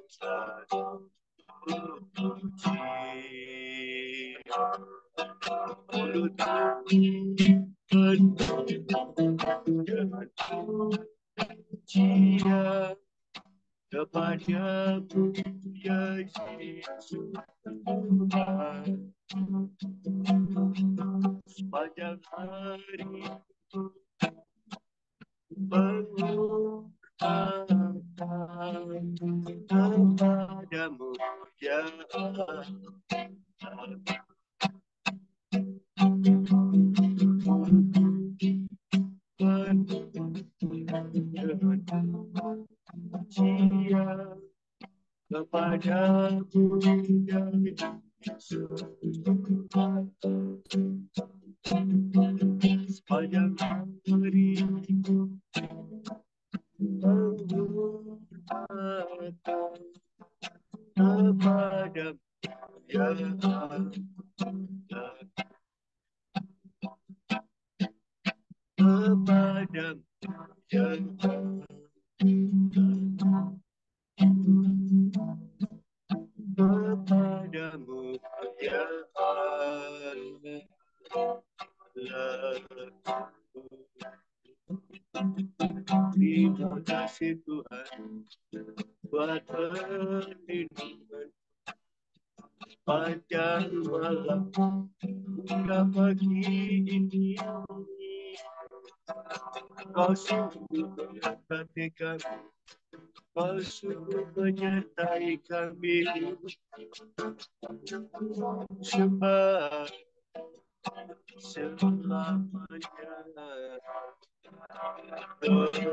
selalu puji. Mulutku penuh dengan pujian kepadamu ya Yesus Tuhan. Sepanjang hari mengurangkan kepadamu ya Allah. Pujian kepadamu ya Yesus Tuhan. Sepanjang hari mengurangkan kepadamu ya Allah. Kepadamu ya Allah. Kepadamu ya Allah. Terima kasih Tuhan buat perlindungan panjang malam hingga pagi ini. Kau sungguh memberkati kami, kau sungguh menyertai kami, sebab selamanya. Glory,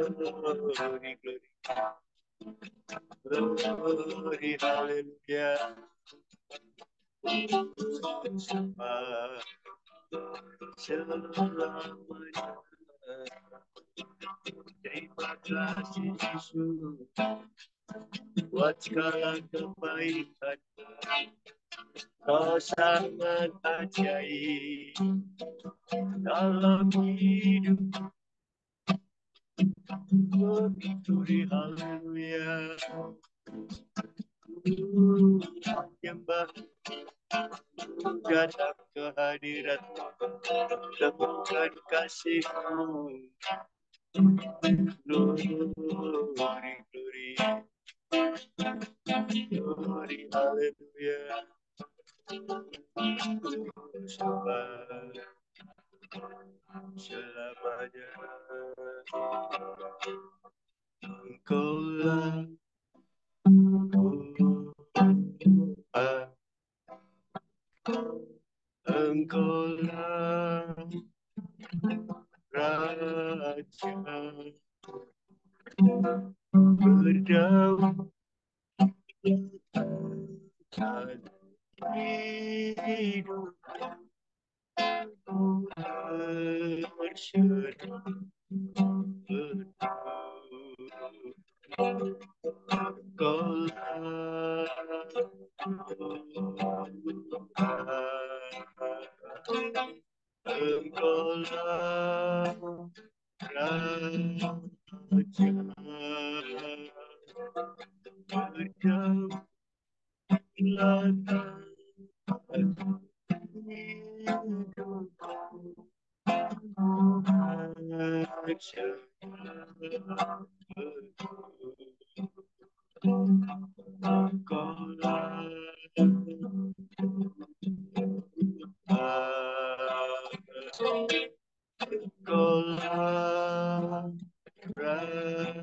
glory, glory, hallelujah. Sebab selamanya. Terima kasih Yesus buat segala kebaikan. Kau sangat ajaib dalam hidup. Glory, haleluya. Menyembah datang ke hadirat, temukan kasih-Mu. Glory, glory, glory, haleluya. Sembah selamanya. Engkaulah Tuhan, Engkaulah Raja, berdaulat hidup bersyukur. Engkaulah Raja,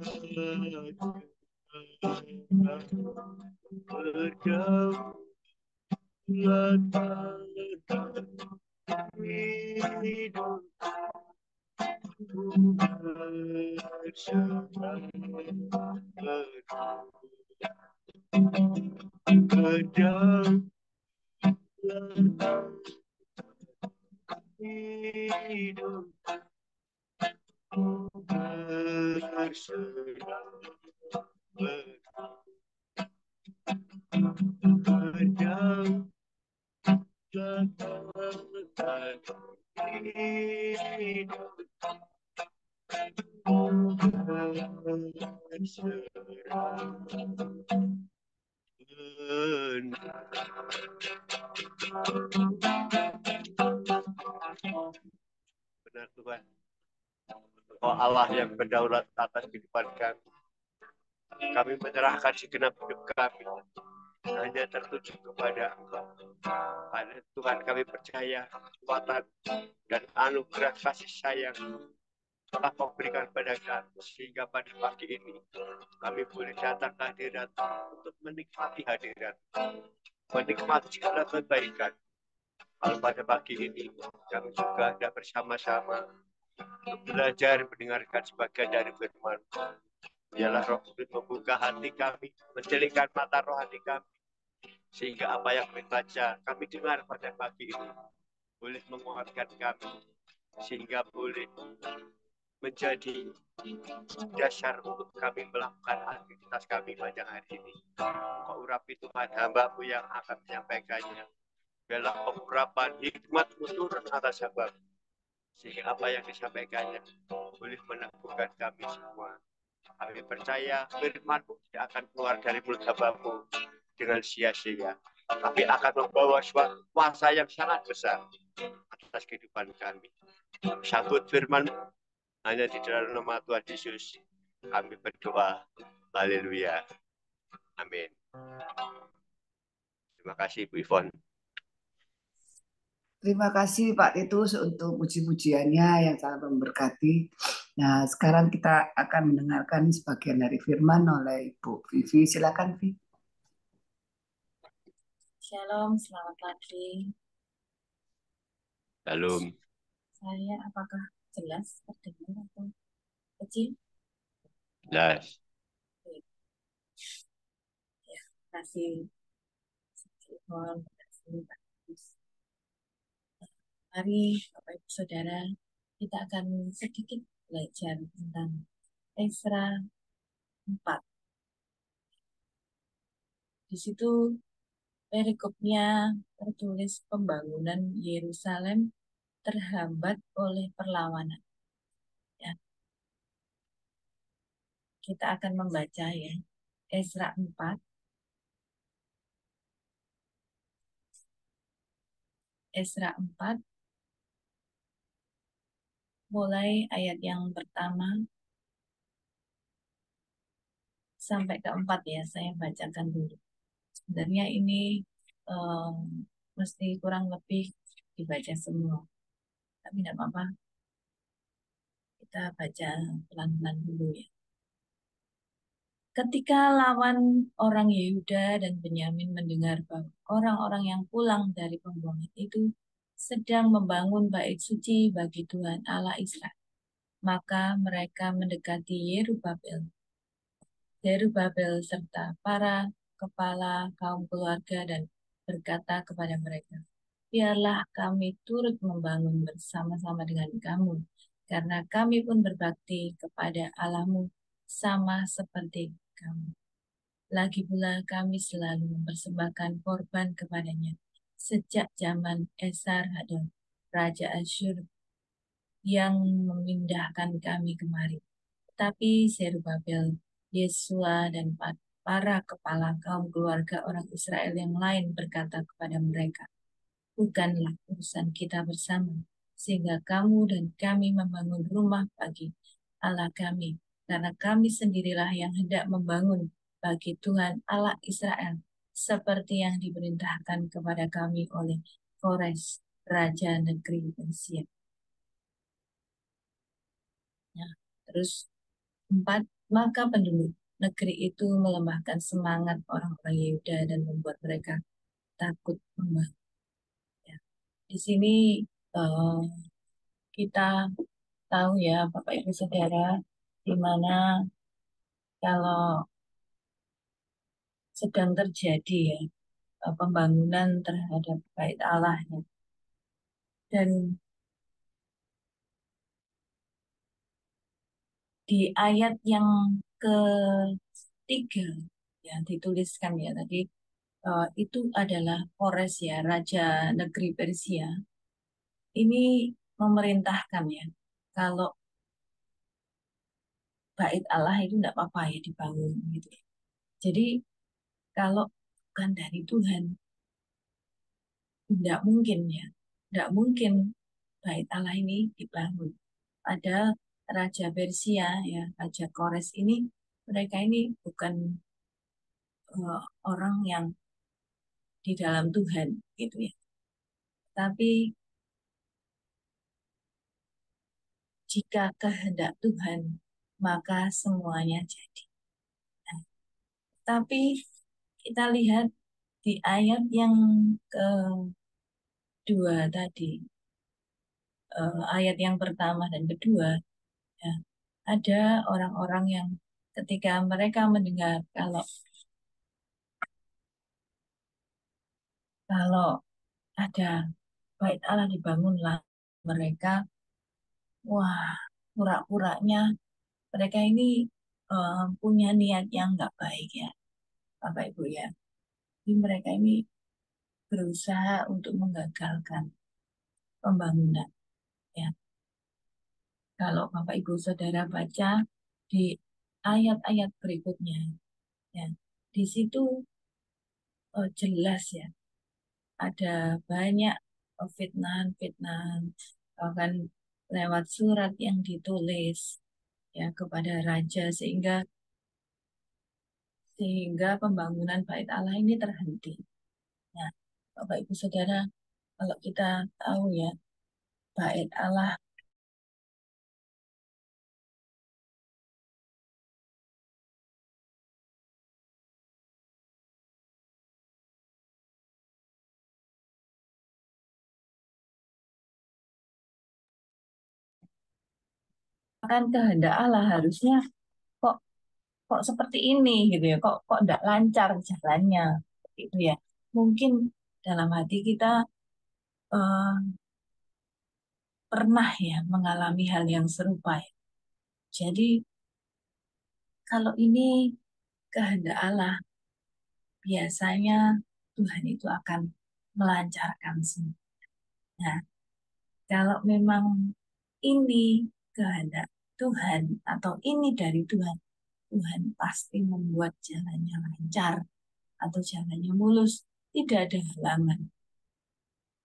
Benar Tuhan. Oh Allah yang berdaulat atas kehidupan kami. Kami menyerahkan segenap hidup kami hanya tertuju kepada Engkau. Pada Tuhan kami percaya kekuatan dan anugerah kasih sayang telah Kau berikan pada kami, sehingga pada pagi ini kami boleh datang ke hadirat untuk menikmati hadirat, menikmati segala kebaikan. Kalau pada pagi ini kami juga ada bersama-sama untuk belajar mendengarkan sebagian dari firman. Biarlah Roh Kudus membuka hati kami, mencelingkan mata rohani kami, sehingga apa yang kami baca, kami dengar pada pagi ini boleh menguatkan kami, sehingga boleh menjadi dasar untuk kami melakukan aktivitas kami pada hari ini. Kau urapi Tuhan hamba-Mu yang akan menyampaikannya. Biarlah pengurapan hikmat-Mu turun atas hamba-Mu, sehingga apa yang disampaikannya boleh meneguhkan kami semua. Kami percaya firman-Mu tidak akan keluar dari mulut hamba-Mu dengan sia-sia, tapi akan membawa suatu kuasa yang sangat besar atas kehidupan kami. Sambut firman-Mu hanya di dalam nama Tuhan Yesus kami berdoa. Haleluya. Amin. Terima kasih Bu Ivon. Terima kasih Pak Titus untuk puji-pujiannya yang sangat memberkati. Nah, sekarang kita akan mendengarkan sebagian dari firman oleh Ibu Vivi. Silakan, Vivi. Shalom, selamat pagi. Shalom. Saya apakah jelas terdengar atau kecil? Jelas. Ya, terima kasih. Terima kasih Pak Titus. Mari Bapak Ibu Saudara, kita akan sedikit belajar tentang Esra 4. Di situ perikopnya tertulis pembangunan Yerusalem terhambat oleh perlawanan. Ya. Kita akan membaca ya, Esra 4. Esra 4, mulai ayat yang pertama sampai ke-4 ya, saya bacakan dulu. Sebenarnya ini mesti kurang lebih dibaca semua, tapi tidak apa-apa, kita baca pelan-pelan dulu ya. Ketika lawan orang Yehuda dan Benyamin mendengar bahwa orang-orang yang pulang dari pembuangan itu sedang membangun bait suci bagi Tuhan Allah Israel, maka mereka mendekati Zerubabel serta para kepala kaum keluarga dan berkata kepada mereka, biarlah kami turut membangun bersama-sama dengan kamu, karena kami pun berbakti kepada Allahmu sama seperti kamu. Lagi pula kami selalu mempersembahkan korban kepadanya sejak zaman Esarhadon, Raja Asyur, yang memindahkan kami kemari. Tetapi Zerubabel, Yesua, dan para kepala kaum keluarga orang Israel yang lain berkata kepada mereka, bukanlah urusan kita bersama, sehingga kamu dan kami membangun rumah bagi Allah kami, karena kami sendirilah yang hendak membangun bagi Tuhan Allah Israel, seperti yang diperintahkan kepada kami oleh Kores, Raja negeri Persia. Nah, terus 4, maka penduduk negeri itu melemahkan semangat orang-orang Yehuda dan membuat mereka takut membangun. Ya. Di sini kita tahu ya Bapak Ibu Saudara, di mana kalau sedang terjadi ya pembangunan terhadap bait Allah ya. Dan di ayat yang ketiga yang dituliskan ya tadi, itu adalah Kores ya, Raja negeri Persia. Ini memerintahkan ya, kalau bait Allah itu tidak apa-apa ya dibangun gitu. Jadi kalau bukan dari Tuhan, Tidak mungkin ya, tidak mungkin bait Allah ini dibangun. Padahal Raja Persia ya, Raja Kores ini, mereka ini bukan orang yang di dalam Tuhan gitu ya. Tapi jika kehendak Tuhan, maka semuanya jadi. Nah, tapi kita lihat di ayat yang kedua tadi, ayat yang pertama dan kedua, ya, ada orang-orang yang ketika mereka mendengar kalau ada bait Allah dibangunlah, mereka, wah, pura-puranya mereka ini punya niat yang nggak baik ya, Bapak Ibu ya. Jadi mereka ini berusaha untuk menggagalkan pembangunan ya. Kalau Bapak Ibu Saudara baca di ayat-ayat berikutnya ya, di situ jelas ya, ada banyak fitnahan-fitnahan, bahkan lewat surat yang ditulis ya kepada raja, sehingga pembangunan bait Allah ini terhenti. Nah, Bapak Ibu Saudara, kalau kita tahu ya, bait Allah kan kehendak Allah, harusnya kok kok seperti ini gitu ya, kok tidak lancar jalannya gitu ya. Mungkin dalam hati kita eh, pernah ya mengalami hal yang serupa ya. Jadi kalau ini kehendak Allah, biasanya Tuhan itu akan melancarkan semua. Nah, kalau memang ini kehendak Tuhan atau ini dari Tuhan, Tuhan pasti membuat jalannya lancar atau jalannya mulus, tidak ada halangan.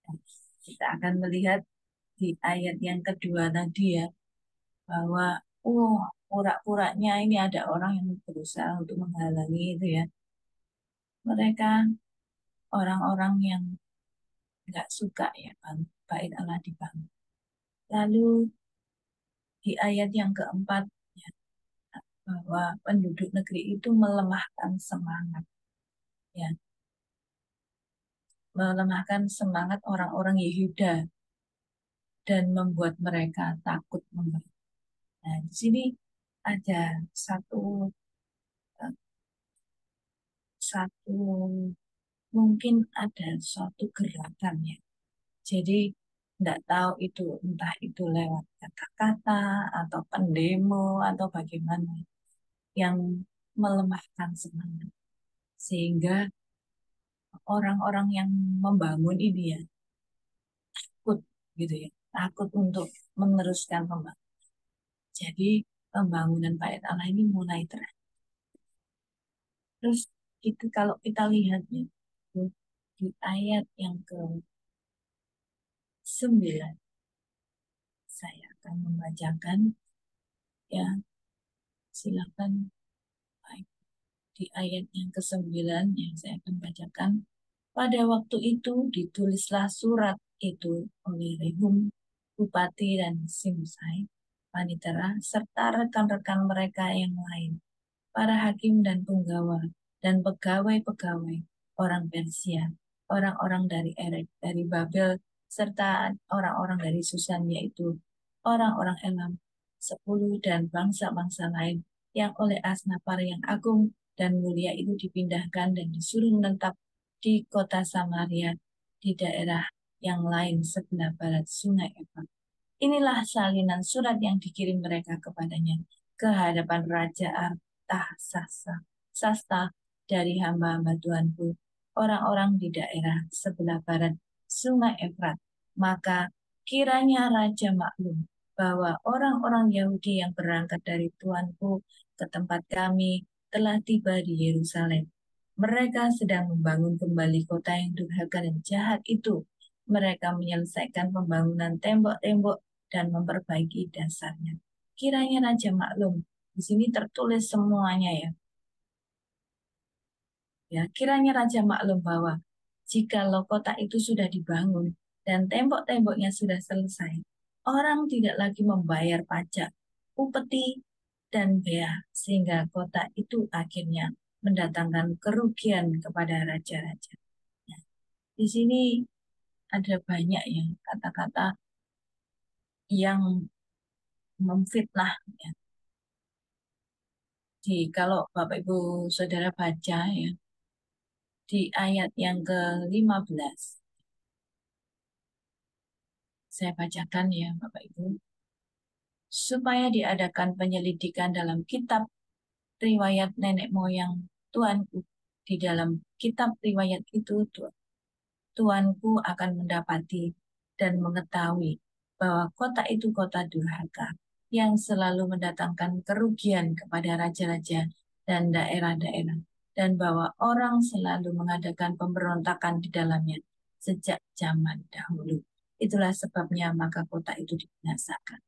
Nah, kita akan melihat di ayat yang kedua tadi ya, bahwa pura-puranya ini ada orang yang berusaha untuk menghalangi itu ya. Mereka orang-orang yang nggak suka ya bang, bait Allah dibangun. Lalu di ayat yang keempat ya, bahwa penduduk negeri itu melemahkan semangat ya, melemahkan semangat orang-orang Yehuda dan membuat mereka takut membangun. Nah, di sini ada satu eh, satu mungkin ada suatu gerakan ya. Jadi tidak tahu itu entah itu lewat kata-kata atau pendemo atau bagaimana yang melemahkan semangat sehingga orang-orang yang membangun ini ya takut gitu ya, takut untuk meneruskan pembangunan. Jadi pembangunan bait Allah ini mulai terus. Terus itu kalau kita lihatnya di ayat yang ke-9, saya akan membacakan ya, silakan. Baik. Di ayat yang ke-9 yang saya akan bacakan. Pada waktu itu ditulislah surat itu oleh Rehum, Bupati dan Simsai, Panitera, serta rekan-rekan mereka yang lain, para hakim dan penggawa, dan pegawai-pegawai orang Persia, orang-orang dari Erek, dari Babel, serta orang-orang dari Susan, yaitu orang-orang Elam, 10 dan bangsa-bangsa lain, yang oleh Asnapar yang agung dan mulia itu dipindahkan dan disuruh menetap di kota Samaria, di daerah yang lain sebelah barat sungai Efrat. Inilah salinan surat yang dikirim mereka kepadanya ke hadapan Raja Artasasta dari hamba-hamba Tuanku, orang-orang di daerah sebelah barat sungai Efrat. Maka kiranya Raja maklum bahwa orang-orang Yahudi yang berangkat dari Tuanku ke tempat kami telah tiba di Yerusalem. Mereka sedang membangun kembali kota yang durhaka dan jahat itu. Mereka menyelesaikan pembangunan tembok-tembok dan memperbaiki dasarnya. Kiranya Raja maklum. Di sini tertulis semuanya ya. Ya, kiranya Raja maklum bahwa jikalau kota itu sudah dibangun dan tembok-temboknya sudah selesai, orang tidak lagi membayar pajak, upeti, dan bea, sehingga kota itu akhirnya mendatangkan kerugian kepada raja-raja. Ya, di sini ada banyak ya kata-kata yang memfitnah. Ya. Kalau Bapak Ibu Saudara baca ya, di ayat yang ke-15, saya bacakan ya Bapak Ibu, supaya diadakan penyelidikan dalam kitab riwayat nenek moyang tuanku. Di dalam kitab riwayat itu, tuanku akan mendapati dan mengetahui bahwa kota itu kota durhaka yang selalu mendatangkan kerugian kepada raja-raja dan daerah-daerah, dan bahwa orang selalu mengadakan pemberontakan di dalamnya sejak zaman dahulu. Itulah sebabnya maka kota itu dibinasakan.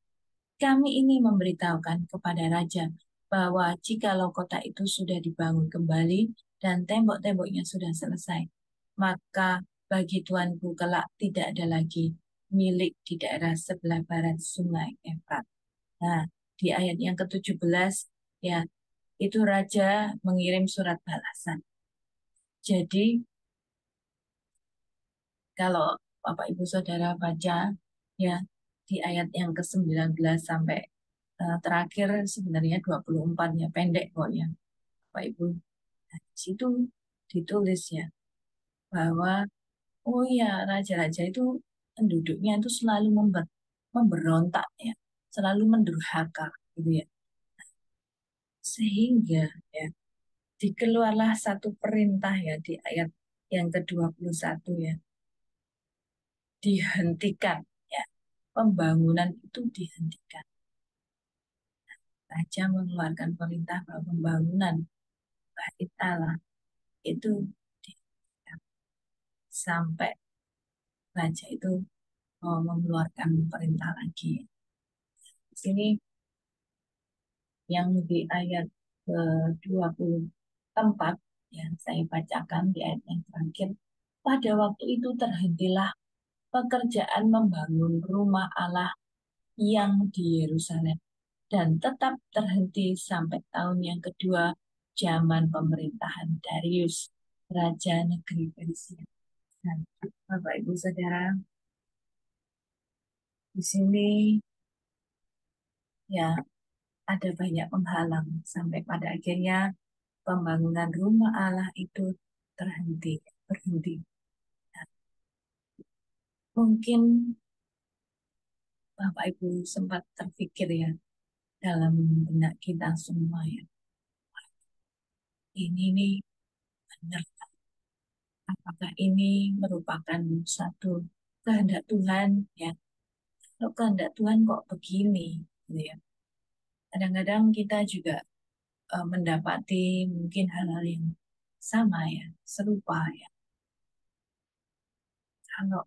Kami ini memberitahukan kepada raja bahwa jikalau kota itu sudah dibangun kembali dan tembok-temboknya sudah selesai, maka bagi tuanku kelak tidak ada lagi milik di daerah sebelah barat Sungai Efrat. Nah, di ayat yang ke-17 ya, itu raja mengirim surat balasan. Jadi kalau Bapak Ibu Saudara baca ya di ayat yang ke-19 sampai terakhir sebenarnya 24 ya, pendek kok ya Bapak Ibu. Nah, di situ ditulis ya bahwa oh ya raja-raja itu penduduknya itu selalu memberontak ya, selalu mendurhaka gitu ya. Sehingga ya dikeluarlah satu perintah ya di ayat yang ke-21 ya, dihentikan ya, pembangunan itu dihentikan. Raja mengeluarkan perintah bahwa pembangunan bait Allah itu dihentikan sampai raja itu mengeluarkan perintah lagi. Di sini yang di ayat ke-24 yang saya bacakan di ayat yang terakhir. Pada waktu itu terhentilah pekerjaan membangun rumah Allah yang di Yerusalem dan tetap terhenti sampai tahun yang kedua zaman pemerintahan Darius, Raja Negeri Persia. Nah, Bapak Ibu Saudara, di sini ya ada banyak penghalang sampai pada akhirnya pembangunan rumah Allah itu berhenti. Nah, mungkin Bapak Ibu sempat terpikir ya dalam benak kita semua ya, ini nih benar, apakah ini merupakan satu kehendak Tuhan ya? Kalau kehendak Tuhan kok begini, gitu ya. Kadang-kadang kita juga mendapati mungkin hal-hal yang sama ya, serupa ya. Kalau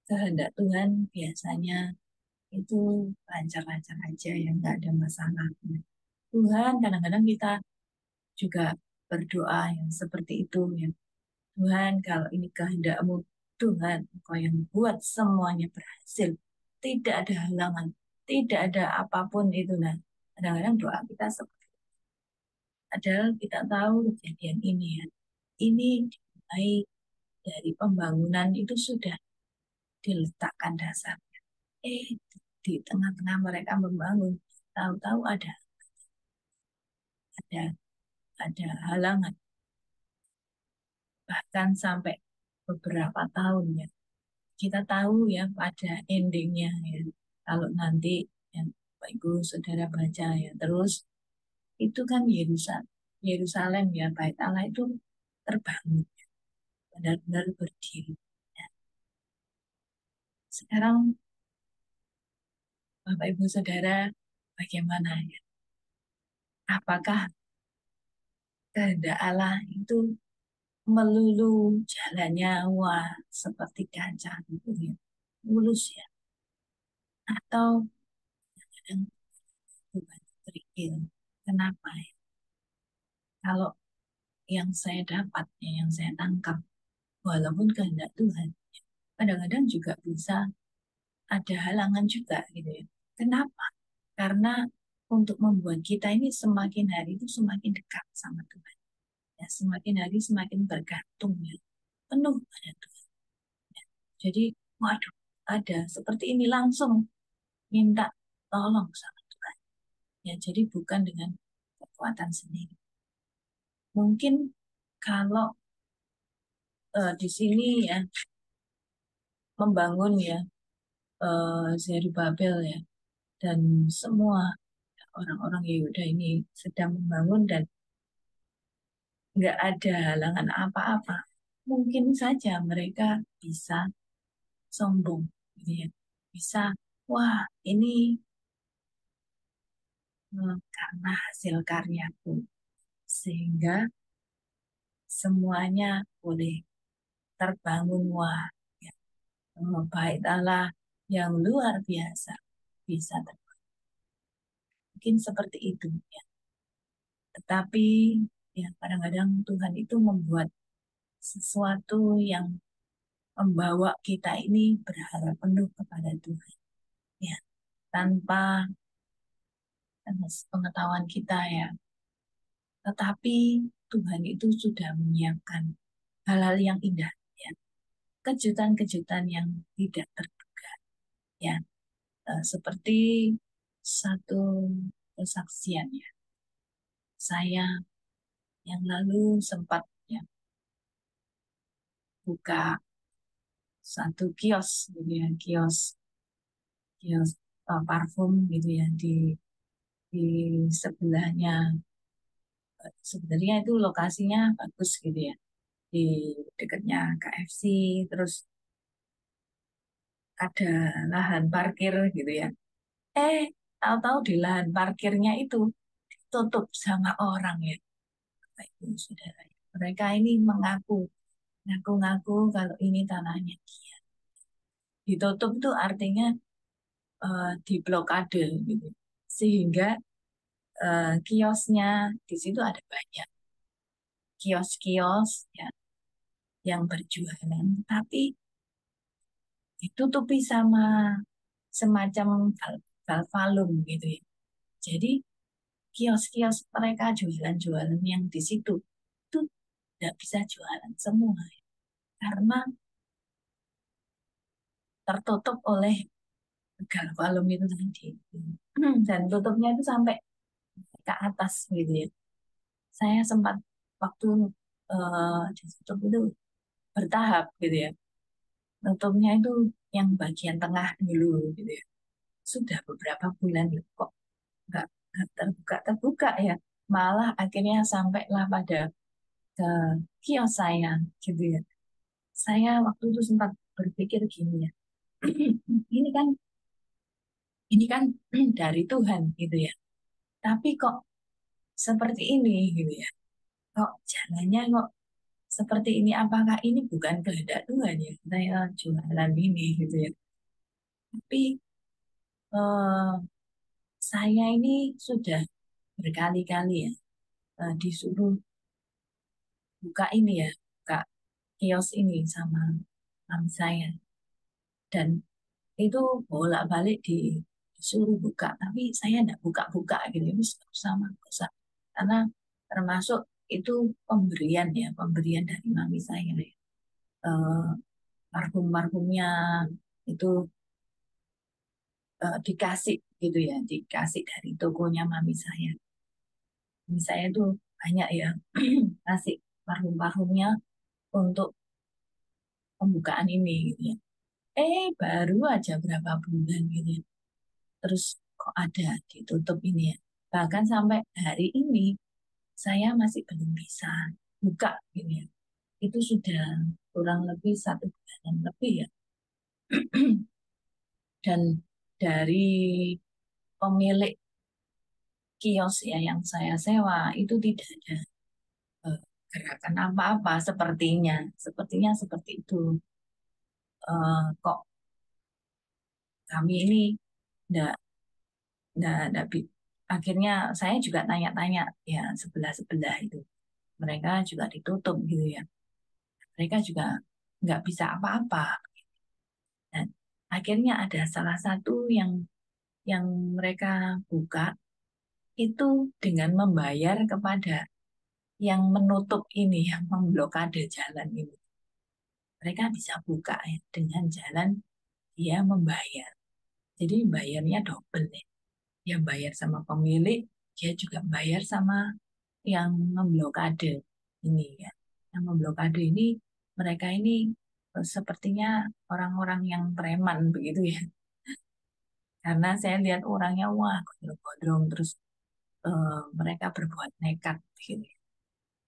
kehendak Tuhan biasanya itu lancar-lancar aja ya, nggak ada masalah. Tuhan kadang-kadang kita juga berdoa yang seperti itu ya. Tuhan kalau ini kehendak-Mu, Tuhan Engkau yang buat semuanya berhasil. Tidak ada halangan, tidak ada apapun itu. Nah, kadang-kadang doa kita seperti itu. Padahal kita tahu kejadian ini ya. Ini dimulai dari pembangunan itu sudah diletakkan dasarnya. Di tengah-tengah mereka membangun, tahu-tahu ada ada halangan, bahkan sampai beberapa tahun ya. Kita tahu ya pada endingnya ya, kalau nanti yang Bapak Ibu Saudara baca ya, terus itu kan Yerusalem ya, Bait Allah itu terbangun, benar-benar berdiri. Ya, sekarang Bapak Ibu Saudara bagaimana ya? Apakah kehendak Allah itu melulu jalannya wah seperti kaca gitu ya, mulus ya, atau kadang Tuhan kerikil. Kenapa ya? Kalau yang saya dapat, ya, yang saya tangkap, walaupun kehendak Tuhan, kadang-kadang juga bisa ada halangan juga gitu ya. Kenapa? Karena untuk membuat kita ini semakin hari itu semakin dekat sama Tuhan. Ya, semakin hari semakin bergantung ya, penuh pada Tuhan. Ya. Jadi, waduh, ada seperti ini langsung minta tolong sama Tuhan. Ya, jadi bukan dengan kekuatan sendiri. Mungkin kalau di sini ya membangun ya Zerubabel ya dan semua orang-orang Yehuda ini sedang membangun dan nggak ada halangan apa-apa. Mungkin saja mereka bisa sombong, gitu ya. Bisa, wah ini karena hasil karyaku, sehingga semuanya boleh terbangun, wah, ya, baik Allah yang luar biasa bisa terbangun. Mungkin seperti itu, ya. Tetapi ya kadang-kadang Tuhan itu membuat sesuatu yang membawa kita ini berharap penuh kepada Tuhan. Ya, tanpa pengetahuan kita ya. Tetapi Tuhan itu sudah menyiapkan hal-hal yang indah, ya. Kejutan-kejutan yang tidak terduga, ya. Seperti satu kesaksian ya. Saya yang lalu sempat ya buka satu kios, gitu ya, kios parfum gitu ya di sebelahnya. Sebenarnya itu lokasinya bagus gitu ya, di dekatnya KFC, terus ada lahan parkir gitu ya. Tahu-tahu di lahan parkirnya itu ditutup sama orang ya, Bapak Ibu Saudara. Mereka ini ngaku-ngaku kalau ini tanahnya dia. Ditutup itu artinya diblokade gitu. Sehingga kiosnya di situ ada banyak kios-kios ya yang berjualan, tapi ditutupi sama semacam valvalum gitu ya. Jadi kios-kios mereka jualan-jualan yang di situ itu tidak bisa jualan semua ya, karena tertutup oleh galvalum itu tadi. Dan tutupnya itu sampai ke atas gitu ya. Saya sempat waktu ditutup itu bertahap gitu ya. Tutupnya itu yang bagian tengah dulu gitu ya. Sudah beberapa bulan ya, kok nggak terbuka ya. Malah akhirnya sampailah pada ke kios saya gitu ya. Saya waktu itu sempat berpikir gini ya. Ini kan ini kan dari Tuhan gitu ya. Tapi kok seperti ini gitu ya. Kok jalannya kok seperti ini? Apakah ini bukan kehendak Tuhan ya? Saya jualan ini gitu ya. Tapi eh, saya ini sudah berkali-kali ya disuruh buka ini ya, buka kios ini sama mami saya. Dan itu bolak-balik disuruh buka, tapi saya enggak buka-buka gitu. Terus sama usah. Karena termasuk itu pemberian ya, pemberian dari mami saya ya. Eh, Parfum-parfumnya itu dikasih gitu ya, dikasih dari tokonya mami saya. Mami saya itu banyak ya kasih parfum-parfumnya untuk pembukaan ini gitu ya. Baru aja berapa bulan gitu ya. Terus kok ada ditutup ini ya. Bahkan sampai hari ini saya masih belum bisa buka gitu ya. Itu sudah kurang lebih 1 bulan lebih ya. Dan dari pemilik kios ya yang saya sewa itu tidak ada gerakan apa-apa, sepertinya seperti itu. Kok kami ini enggak, akhirnya saya juga tanya-tanya ya sebelah-sebelah itu. Mereka juga ditutup gitu ya. Mereka juga nggak bisa apa-apa. Dan akhirnya ada salah satu yang mereka buka itu dengan membayar kepada yang menutup ini, yang memblokade jalan ini. Mereka bisa buka ya, dengan jalan dia membayar. Jadi bayarnya double ya. Dia bayar sama pemilik, dia juga bayar sama yang memblokade ini ya. Yang memblokade ini, mereka ini sepertinya orang-orang yang preman begitu ya. Karena saya lihat orangnya wah gondrong-gondrong terus mereka berbuat nekat gitu.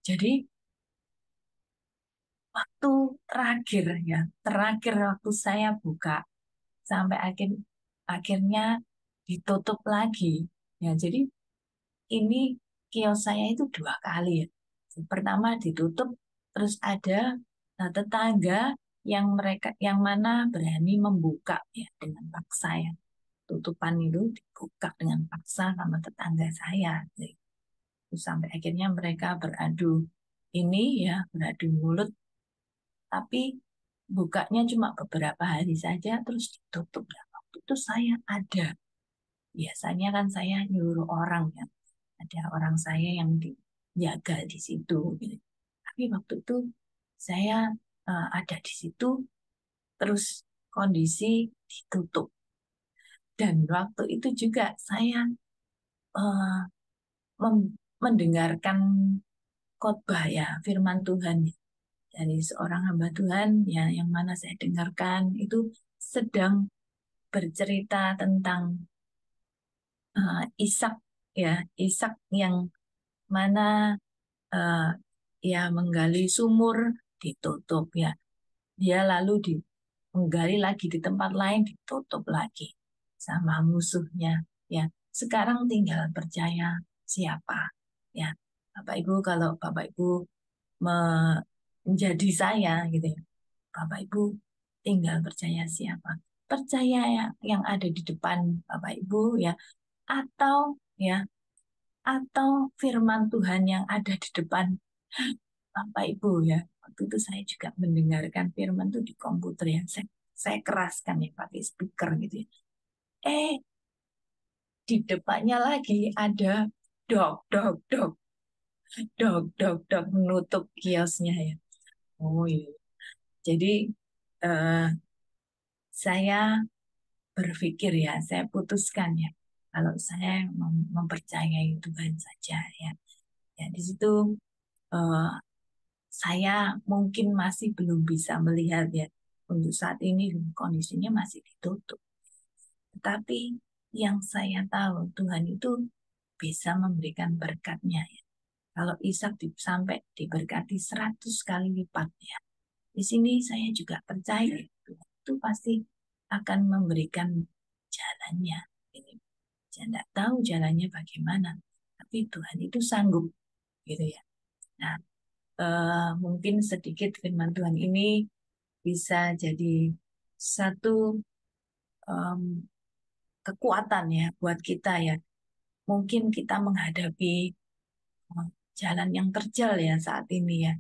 Jadi waktu terakhir ya, terakhir waktu saya buka sampai akhirnya ditutup lagi. Ya, jadi ini kios saya itu 2 kali ya. Pertama ditutup, terus ada tetangga yang mana berani membuka ya dengan paksa ya. Tutupan itu dibuka dengan paksa sama tetangga saya. Jadi, terus sampai akhirnya mereka beradu mulut, tapi bukanya cuma beberapa hari saja, terus ditutup. Nah, waktu itu saya ada. Biasanya kan saya nyuruh orang ya, ada orang saya yang dijaga di situ. Gitu. Tapi waktu itu saya ada di situ, terus kondisi ditutup. Dan waktu itu juga saya eh, mendengarkan khotbah ya, firman Tuhan dari seorang hamba Tuhan ya, yang mana saya dengarkan itu sedang bercerita tentang Ishak ya, Ishak yang mana eh, ya menggali sumur ditutup ya, dia lalu menggali lagi di tempat lain ditutup lagi sama musuhnya ya. Sekarang tinggal percaya siapa ya. Bapak Ibu, kalau Bapak Ibu menjadi saya gitu ya, Bapak Ibu tinggal percaya siapa, percaya yang ada di depan Bapak Ibu ya, atau ya, atau firman Tuhan yang ada di depan Bapak Ibu ya. Waktu itu saya juga mendengarkan firman itu di komputer yang saya keraskan ya pakai speaker gitu ya. Eh, di depannya lagi ada dok, dok, dok, dok, dok, dok menutup kiosnya ya. Oh iya. Jadi eh, saya berpikir ya, saya putuskan ya, kalau saya mempercayai Tuhan saja ya. Ya di situ eh, saya mungkin masih belum bisa melihat ya. Untuk saat ini kondisinya masih ditutup. Tetapi yang saya tahu Tuhan itu bisa memberikan berkatnya ya. Kalau Ishak sampai diberkati 100 kali lipat ya. Di sini saya juga percaya Tuhan itu pasti akan memberikan jalannya. Ini saya tidak tahu jalannya bagaimana, tapi Tuhan itu sanggup gitu ya. Nah, mungkin sedikit firman Tuhan ini bisa jadi satu em, kekuatan ya buat kita ya. Mungkin kita menghadapi em, jalan yang terjal ya saat ini ya.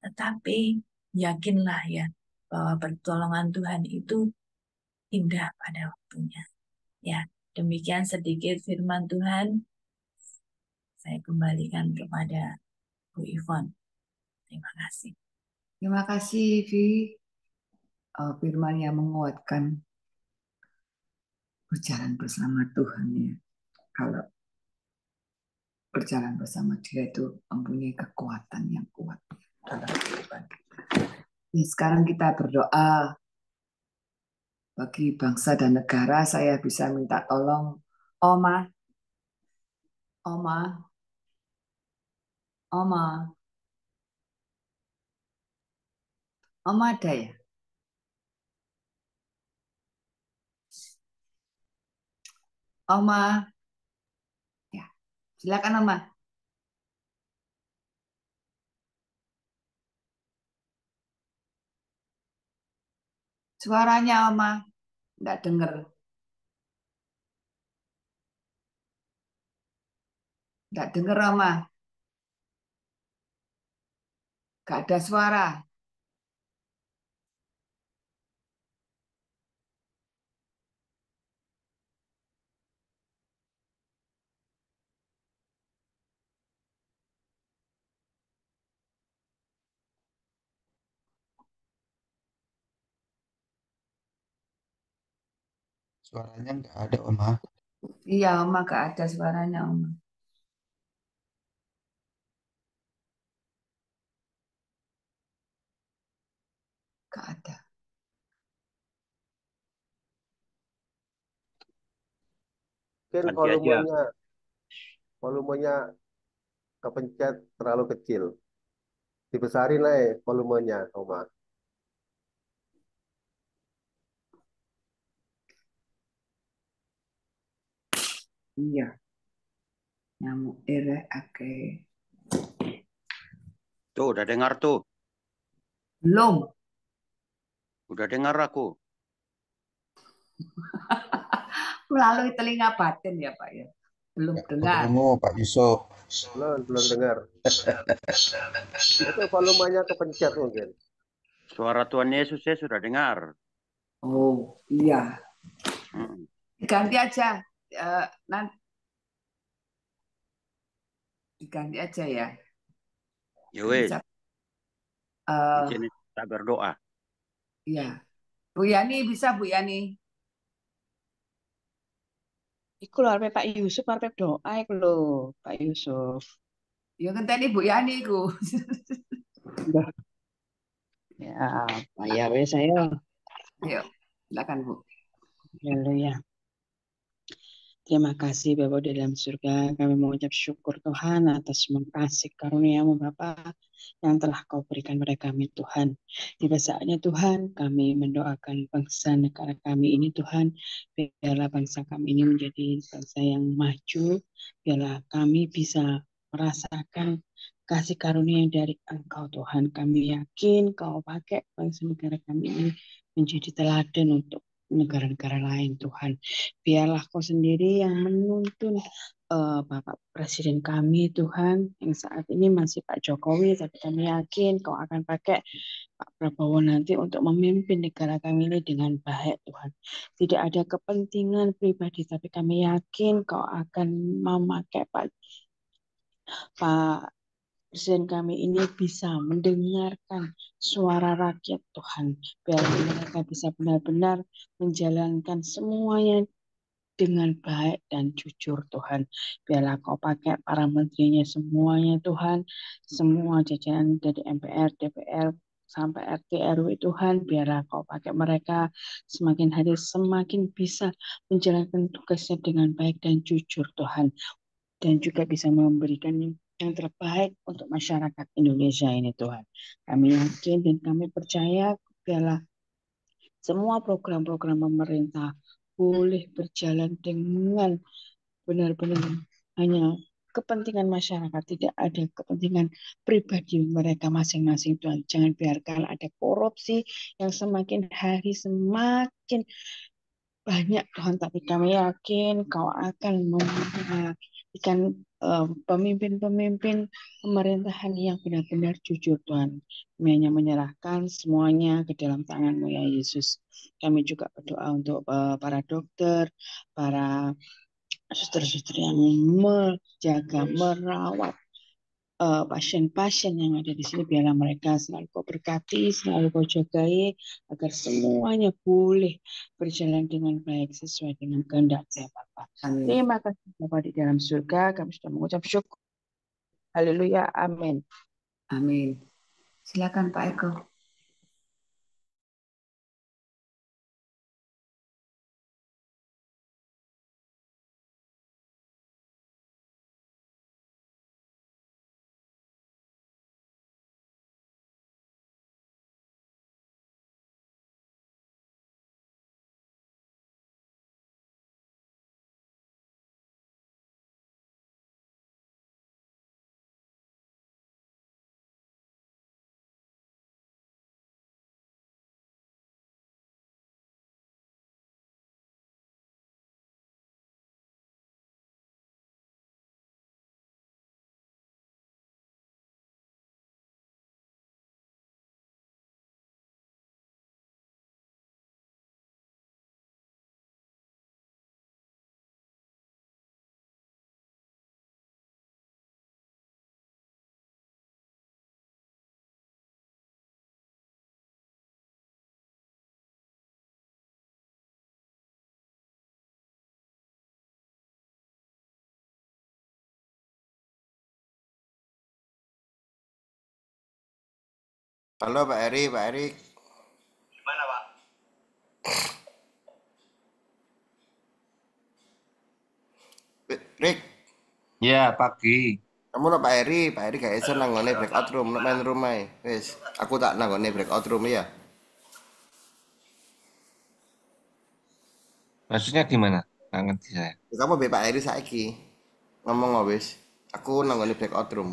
Tetapi yakinlah ya bahwa pertolongan Tuhan itu indah pada waktunya. Ya, demikian sedikit firman Tuhan. Saya kembalikan kepada Bu Ivon. Terima kasih. Terima kasih, Vi. Firman yang menguatkan berjalan bersama Tuhan ya. Kalau berjalan bersama Dia itu mempunyai kekuatan yang kuat dalam kehidupan kita. Sekarang kita berdoa bagi bangsa dan negara. Saya bisa minta tolong Oma, Oma, Oma, Oma ada ya? Oma, ya, silakan Oma. Suaranya Oma nggak denger. Nggak denger Oma. Nggak ada suara. Suaranya nggak ada, Oma. Iya Oma nggak ada suaranya Oma. Nggak ada. Mungkin Ganti aja. volumenya kepencet terlalu kecil. Dibesarin aja volumenya, Oma. Iya. Nyamuk ireh ake. Tuh, udah dengar tuh. Belum. Udah dengar aku. Melalui telinga batin ya Pak ya. Belum Nggak dengar. ketemu, Pak Yusuf. Belum dengar. Itu volumenya kepencet mungkin. Suara Tuhan Yesus saya sudah dengar. Oh iya. Mm. Diganti aja. Nanti diganti aja ya. Ya wes, Eh, mungkin kita berdoa. iya. Bu Yani bisa Bu Yani. Iku lho arepe Pak Yusuf arepe doa iku lho, Pak Yusuf. Ya ngenteni Bu Yani ku. Udah. Ya, Pak ya wes saya. Ayo, silakan Bu. Haleluya. Terima kasih Bapak di dalam surga. Kami mengucap syukur Tuhan atas semua kasih karunia-Mu Bapa yang telah Kau berikan pada kami Tuhan. Tiba saatnya Tuhan kami mendoakan bangsa negara kami ini Tuhan. Biarlah bangsa kami ini menjadi bangsa yang maju. Biarlah kami bisa merasakan kasih karunia yang dari Engkau Tuhan. Kami yakin Kau pakai bangsa negara kami ini menjadi teladan untuk negara-negara lain Tuhan. Biarlah Kau sendiri yang menuntun Bapak Presiden kami Tuhan yang saat ini masih Pak Jokowi, tapi kami yakin Kau akan pakai Pak Prabowo nanti untuk memimpin negara kami ini dengan baik Tuhan. Tidak ada kepentingan pribadi, tapi kami yakin Kau akan memakai Pak Presiden kami ini bisa mendengarkan suara rakyat Tuhan. Biar mereka bisa benar-benar menjalankan semuanya dengan baik dan jujur Tuhan. Biarlah Kau pakai para menterinya semuanya Tuhan, semua jajaran dari MPR, DPR, sampai RT RW Tuhan, biarlah Kau pakai mereka semakin hari semakin bisa menjalankan tugasnya dengan baik dan jujur Tuhan. Dan juga bisa memberikan yang terbaik untuk masyarakat Indonesia ini Tuhan. Kami yakin dan kami percaya biarlah semua program-program pemerintah boleh berjalan dengan benar-benar hanya kepentingan masyarakat, tidak ada kepentingan pribadi mereka masing-masing Tuhan. Jangan biarkan ada korupsi yang semakin hari semakin banyak Tuhan, tapi kami yakin Kau akan memberikan pemimpin-pemimpin pemerintahan yang benar-benar jujur Tuhan. Kami hanya menyerahkan semuanya ke dalam tangan-Mu ya Yesus. Kami juga berdoa untuk para dokter, para suster-suster yang menjaga, merawat pasien-pasien yang ada di sini. Biarlah mereka selalu Kau berkati, selalu Kau jagai, agar semuanya boleh berjalan dengan baik sesuai dengan kehendak Bapa. Amin. Terima kasih Bapa di dalam surga, kami sudah mengucap syukur. Haleluya, amin. Amin. Silakan Pak Eko. Halo Pak Eri, Pak Eri. Gimana Pak? Rick, Ya, pagi. kamu lo Pak Eri gak iso nanggone breakout room, lo main room ae. Wis, aku tak nanggone breakout room ya. Maksudnya gimana? Nggak ngerti saya. Kamu be Pak Eri saiki. Ngomong wis. Aku nanggone breakout room.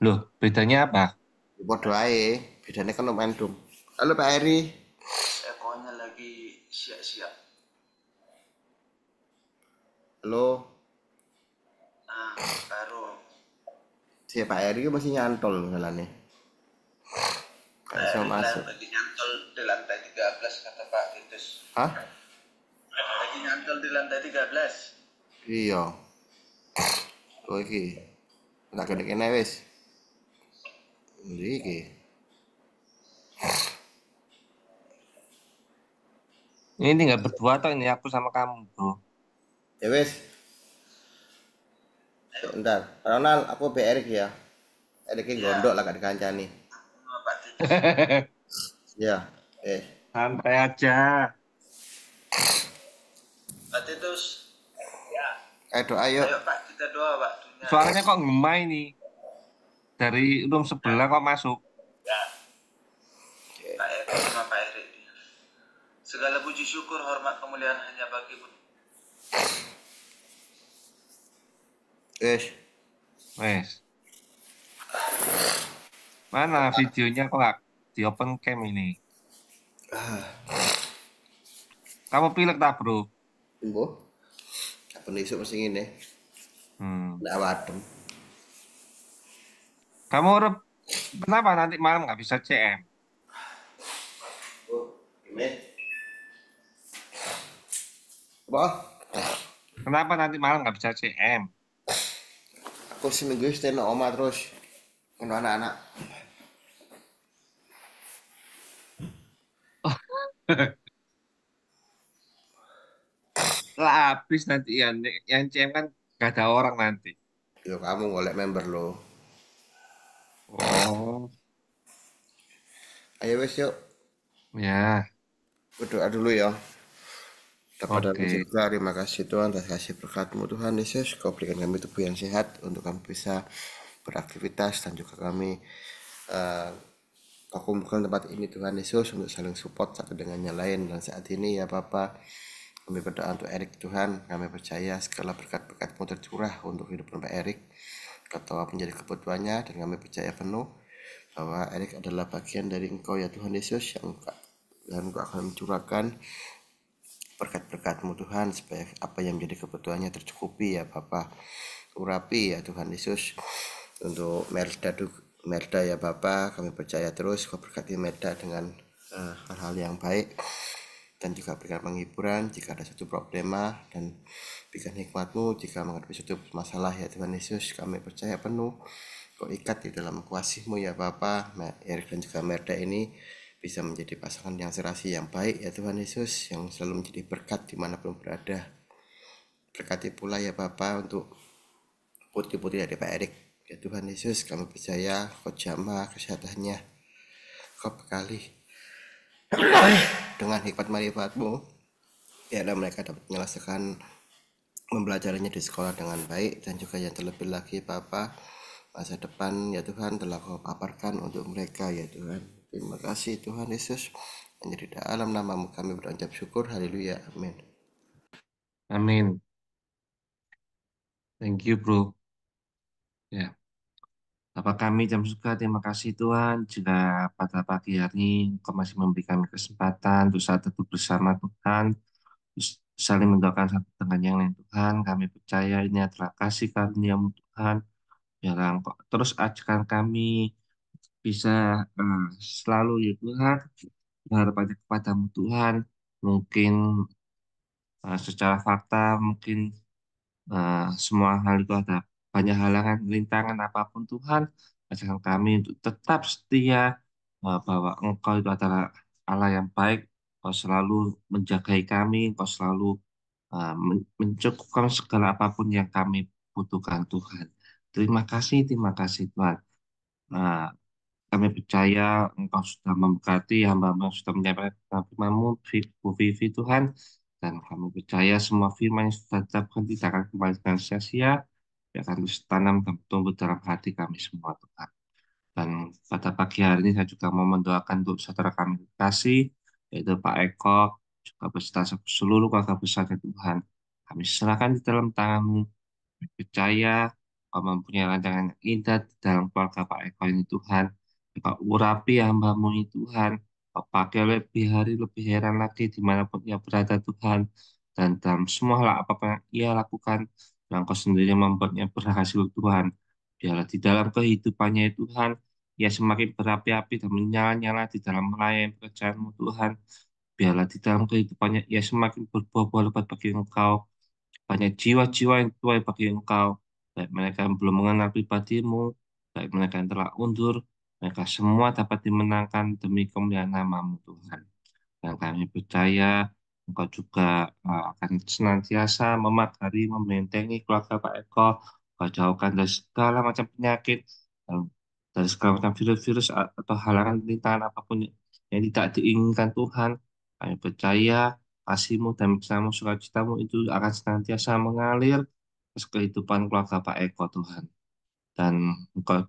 Loh, bedanya apa? Padha ae, bedane kan lo main room. Halo Pak Eri. Ekornya lagi siap-siap. Halo. Baru Si Pak Eri itu masih nyantol ngalane. Gak iso masuk. lagi nyantol di lantai 13 kata Pak Titus. Hah? Lagi nyantol di lantai 13. Iya. Oh iki. Tak kene wis. Ndi iki? Ini tinggal berdua atau ini aku sama kamu, bro? Ya wis. Bentar, Ronald, aku be Erik ya. Erik gondok lah gak dikancani. Pak Titus. Ya, Santai aja. Pak Titus. Ya. ayo. Ayo Pak, kita doa Pak. Suaranya kok ngemai nih. Dari room sebelah kok masuk. Ya. Pak Erik sama Pak Erik. Segala puji syukur, hormat, kemuliaan hanya bagi-Mu. Wes. Mana videonya kok nggak di open cam ini? Kamu pilek tak, bro? Mbok. Apa isuk mesti ngene. Ndak wadem. Kamu kenapa nanti malam nggak bisa CM? Ini. Apa? Kenapa nanti malam nggak bisa CM? Aku seminggu stay no oma terus. Untuk anak-anak. Lah habis nanti yang CM kan gak ada orang nanti. Yo kamu golek member lo. Oh. Ayo wes yuk. Ya. Berdoa dulu ya. Kepada Oke. surga, terima kasih Tuhan atas kasih berkat-Mu Tuhan Yesus. Kau berikan kami tubuh yang sehat untuk kami bisa beraktivitas dan juga kami kau kumpulkan tempat ini Tuhan Yesus untuk saling support satu dengan yang lain. Dan saat ini ya Bapa, kami berdoa untuk Erik Tuhan. Kami percaya segala berkat-berkat-Mu tercurah untuk kehidupan Pak Erik. Kau tahu apa menjadi kebutuhannya dan kami percaya penuh bahwa Erik adalah bagian dari Engkau ya Tuhan Yesus yang Engkau akan mencurahkan berkat-berkat-Mu Tuhan supaya apa yang menjadi kebutuhannya tercukupi ya Bapa. Urapi ya Tuhan Yesus untuk Merda ya Bapa, kami percaya terus Kau berkati Merda dengan hal-hal yang baik dan juga berikan penghiburan jika ada satu problema dan berikan hikmat-Mu jika menghadapi suatu masalah ya Tuhan Yesus. Kami percaya penuh Kau ikat di dalam kuasa-Mu ya Bapa. Erik dan juga Merda ini bisa menjadi pasangan yang serasi yang baik ya Tuhan Yesus, yang selalu menjadi berkat dimanapun berada. Berkati pula ya Bapa untuk putri-putri dari Pak Erik ya Tuhan Yesus, kami percaya Kau jamah kesehatannya, Kau bekali dengan hikmat marifat-Mu ya, dan mereka dapat menyelesaikan membelajarinya di sekolah dengan baik, dan juga yang terlebih lagi Bapa, masa depan ya Tuhan telah Kau paparkan untuk mereka ya Tuhan. Terima kasih Tuhan Yesus, menjadi dalam nama-Mu kami berucap syukur. Haleluya, amin. Amin. Thank you, bro. Ya. Bapak kami jam suka, terima kasih Tuhan jika pada pagi hari Engkau masih memberi kami kesempatan untuk saat itu bersama Tuhan, terus saling mendoakan satu dengan yang lain Tuhan. Kami percaya ini adalah kasih karunia-Mu Tuhan. Biarlah Engkau terus ajarkan kami bisa selalu ya Tuhan berharap kepadamu Tuhan. Mungkin secara fakta mungkin semua hal itu ada banyak halangan, rintangan apapun Tuhan, ajarkan kami untuk tetap setia bahwa Engkau itu adalah Allah yang baik. Engkau selalu menjagai kami, Engkau selalu mencukupkan segala apapun yang kami butuhkan Tuhan. Terima kasih Tuhan. kami percaya Engkau sudah memberkati hamba-Mu yang sudah menyampaikan firman-Mu, Bu Vivi Tuhan. Dan kami percaya semua firman yang sudah diucapkan tidak akan kembali dengan sia-sia, yang akan terus tanam dan tumbuh dalam hati kami semua Tuhan. Dan pada pagi hari ini saya juga mau mendoakan untuk saudara kami kasih, yaitu Pak Eko, juga beserta seluruh keluarga besarnya Tuhan. Kami serahkan di dalam tangan-Mu, kami percaya Kau mempunyai rancangan yang indah di dalam keluarga Pak Eko ini Tuhan. Kau urapi hamba-Mu ini Tuhan. Kau pakai lebih hari lebih heran lagi dimanapun ia berada Tuhan. Dan dalam semua hal apapun yang ia lakukan, yang Kau sendiri membuatnya berhasil Tuhan. Biarlah di dalam kehidupannya Tuhan, ia semakin berapi-api dan menyala-nyala di dalam melayani pekerjaan-Mu Tuhan. Biarlah di dalam kehidupannya ia semakin berbuah-buah lebat bagi Engkau. Banyak jiwa-jiwa yang tuai bagi Engkau, baik mereka yang belum mengenal pribadi-Mu, baik mereka yang telah undur, mereka semua dapat dimenangkan demi kemuliaan nama-Mu Tuhan. Dan kami percaya Engkau juga akan senantiasa memagari, membentengi keluarga Pak Eko, Kau jauhkan dari segala macam penyakit, dan dari segala macam virus-virus atau halangan rintangan apapun yang tidak diinginkan Tuhan. Kami percaya kasih-Mu dan bersama sukacita-Mu itu akan senantiasa mengalir ke kehidupan keluarga Pak Eko Tuhan. Dan Engkau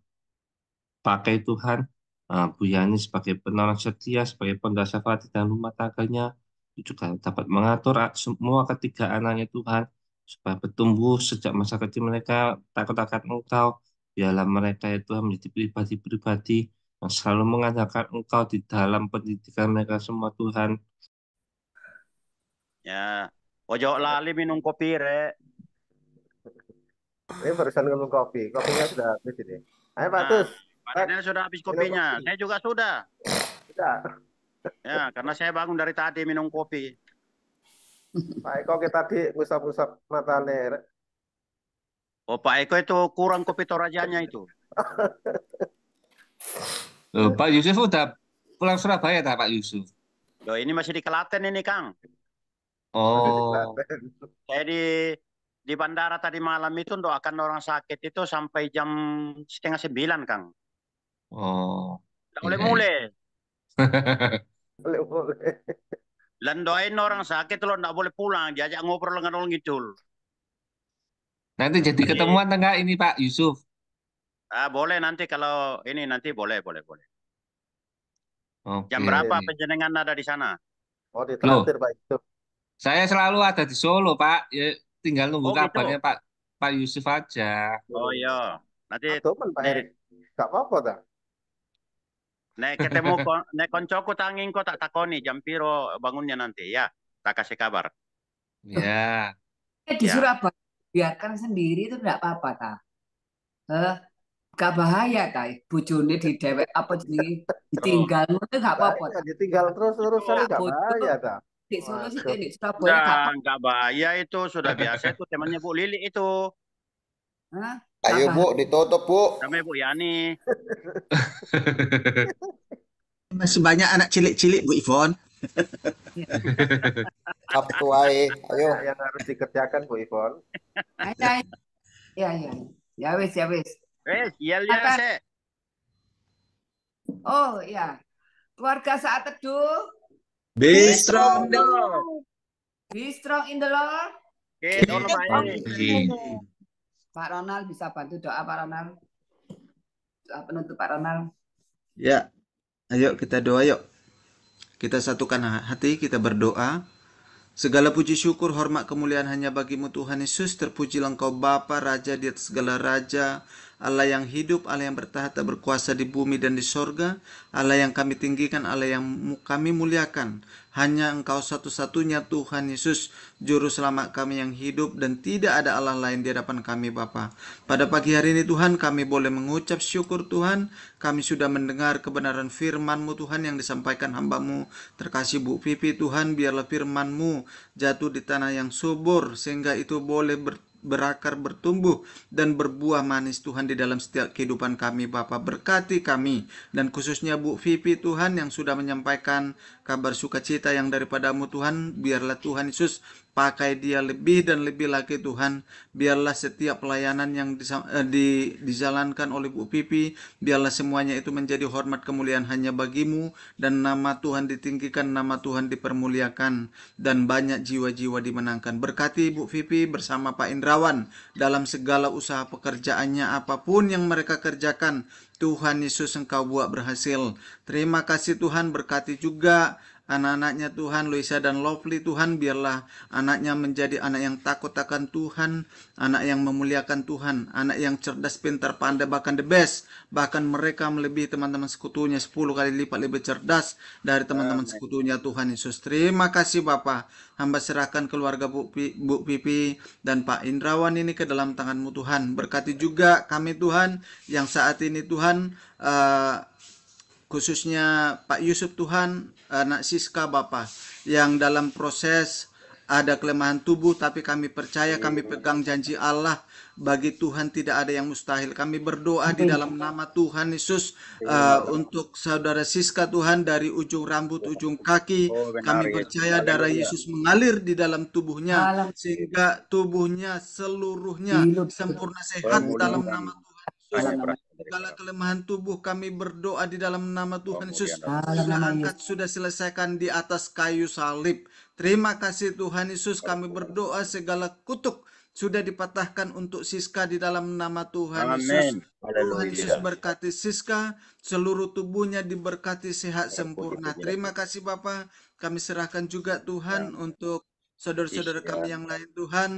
pakai Tuhan Bu Yani sebagai penolong setia, sebagai pondasi hati dan rumah tangganya, itu juga dapat mengatur semua ketiga anaknya Tuhan, supaya bertumbuh sejak masa kecil mereka takut akan Engkau. Biarlah mereka itu menjadi pribadi-pribadi yang selalu mengandalkan Engkau di dalam pendidikan mereka semua Tuhan. Ya, ojo lali minum kopi, Rek. Ini barusan ngomong kopi. Kopinya sudah habis ini. Ayo Pak Nah, Tus. Pak Daniel sudah habis kopinya. kopi. Saya juga sudah. Sudah. Ya, karena saya bangun dari tadi minum kopi. Pak Eko kita tadi ngusap-ngusap matanya. Oh, Pak Eko itu kurang kopi Torajanya itu. Loh, Pak Yusuf udah pulang Surabaya tak Pak Yusuf? Loh, ini masih di Klaten ini, Kang. Oh, Saya di bandara tadi malam itu doakan orang sakit itu sampai jam 8:30, Kang. oh, Tidak boleh iya, iya. mulai. Boleh. Dan doain orang sakit lo tidak boleh pulang. Diajak ngobrol dengan orang ngidul. Nanti jadi ketemuan enggak ini Pak Yusuf? Boleh nanti kalau ini nanti boleh. Oke. Jam berapa penjenengan ada di sana? Oh, ditraktir Pak Yusuf. Saya selalu ada di Solo, Pak. Ya, tinggal nunggu Oh, kabarnya gitu. Pak Yusuf aja. Oh iya. Nanti Teman Pak Erik. Gak apa-apa tak? nek ketemu nek koncoku tanging kok tak takoni jam piro bangunnya nanti ya. Tak kasih kabar. Ya. Di Surabaya biarkan sendiri itu tidak apa-apa ta. Gak bahaya ta. Bojone di dewek apa jenenge ditinggal itu gak apa-apa. Bahaya, ditinggal terus-terusan gak bahaya tak? Di Solo sih di Surabaya gak apa-apa. Enggak bahaya itu, sudah biasa itu temannya Bu Lili itu. Hah? Ayo Bu, ditutup Bu. Sama Bu Yani. Masih banyak anak cilik-cilik Bu Ivon. Sabtu ae, ayo. Yang harus dikerjakan Bu Ivon. Ya. Ya wis. Iya sih. Oh ya. Keluarga Saat Teduh. Be strong in the Lord. Be strong in the Lord. Oke, tolong baik. Pak Ronald bisa bantu doa Pak Ronald. Doa penutup Pak Ronald. Ya, ayo kita doa yuk. Kita satukan hati, kita berdoa. Segala puji syukur, hormat, kemuliaan hanya bagimu Tuhan Yesus. Terpujilah Engkau Bapa, Raja di atas segala raja, Allah yang hidup, Allah yang bertahta berkuasa di bumi dan di sorga, Allah yang kami tinggikan, Allah yang kami muliakan. Hanya Engkau satu-satunya Tuhan Yesus, Juru Selamat kami yang hidup, dan tidak ada Allah lain di hadapan kami Bapa. Pada pagi hari ini Tuhan, kami boleh mengucap syukur Tuhan, kami sudah mendengar kebenaran firman-Mu Tuhan yang disampaikan hamba-Mu terkasih Bu Vivi Tuhan. Biarlah firman-Mu jatuh di tanah yang subur, sehingga itu boleh berakar, bertumbuh, dan berbuah manis Tuhan di dalam setiap kehidupan kami Bapa. Berkati kami, dan khususnya Bu Vivi Tuhan yang sudah menyampaikan kabar sukacita yang daripada-Mu Tuhan. Biarlah Tuhan Yesus pakai dia lebih dan lebih lagi Tuhan. Biarlah setiap pelayanan yang dijalankan oleh Bu Pipi, biarlah semuanya itu menjadi hormat kemuliaan hanya bagimu, dan nama Tuhan ditinggikan, nama Tuhan dipermuliakan, dan banyak jiwa-jiwa dimenangkan. Berkati Bu Pipi bersama Pak Indrawan dalam segala usaha pekerjaannya, apapun yang mereka kerjakan, Tuhan Yesus Engkau buat berhasil. Terima kasih Tuhan, berkati juga anak-anaknya Tuhan, Luisa dan Lovely Tuhan, biarlah anaknya menjadi anak yang takut akan Tuhan, anak yang memuliakan Tuhan, anak yang cerdas, pintar, pandai, bahkan the best. Bahkan mereka melebihi teman-teman sekutunya 10 kali lipat lebih cerdas dari teman-teman sekutunya Tuhan Yesus. Terima kasih Bapa. Hamba serahkan keluarga Bu Pipi dan Pak Indrawan ini ke dalam tangan-Mu Tuhan. Berkati juga kami Tuhan yang saat ini Tuhan, khususnya Pak Yusuf Tuhan, anak Siska Bapak, yang dalam proses ada kelemahan tubuh, tapi kami percaya, kami pegang janji Allah, bagi Tuhan tidak ada yang mustahil. Kami berdoa di dalam nama Tuhan Yesus untuk saudara Siska Tuhan, dari ujung rambut, ujung kaki, kami percaya darah Yesus mengalir di dalam tubuhnya, sehingga tubuhnya seluruhnya sempurna sehat dalam nama Tuhan Yesus. Segala kelemahan tubuh kami berdoa di dalam nama Tuhan Yesus sudah angkat, sudah selesaikan di atas kayu salib. Terima kasih Tuhan Yesus, kami berdoa segala kutuk sudah dipatahkan untuk Siska di dalam nama Tuhan Yesus. Tuhan Yesus berkati Siska, seluruh tubuhnya diberkati sehat sempurna. Terima kasih Bapa, kami serahkan juga Tuhan untuk saudara-saudara kami yang lain Tuhan,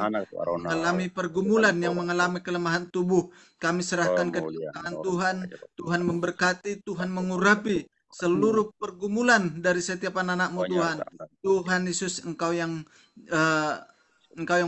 mengalami pergumulan, yang mengalami kelemahan tubuh, kami serahkan ke tangan Tuhan. Tuhan memberkati, Tuhan mengurapi seluruh pergumulan dari setiap anak-anak-Mu Tuhan. Tuhan Yesus, Engkau yang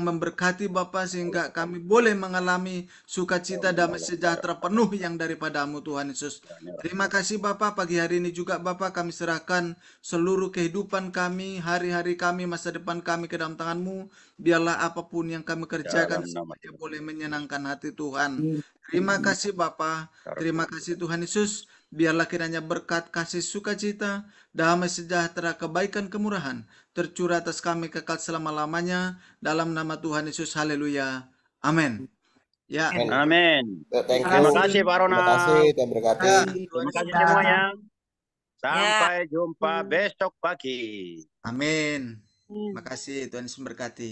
memberkati Bapa, sehingga kami boleh mengalami sukacita, damai sejahtera penuh yang daripada-Mu Tuhan Yesus. Terima kasih Bapa, pagi hari ini juga Bapa kami serahkan seluruh kehidupan kami, hari-hari kami, masa depan kami ke dalam tangan-Mu. Biarlah apapun yang kami kerjakan semuanya boleh menyenangkan hati Tuhan. Terima kasih Bapa, terima kasih Tuhan Yesus. Biarlah kiranya berkat, kasih, sukacita, damai sejahtera, kebaikan, kemurahan tercurah atas kami kekal selama-lamanya, dalam nama Tuhan Yesus. Haleluya. Amin. Ya. Amin. Thank you. Terima kasih Pak Rona. Terima kasih, Tuhan berkati. Terima kasih semuanya. Sampai jumpa besok pagi. Amin. Terima kasih, Tuhan Yesus memberkati.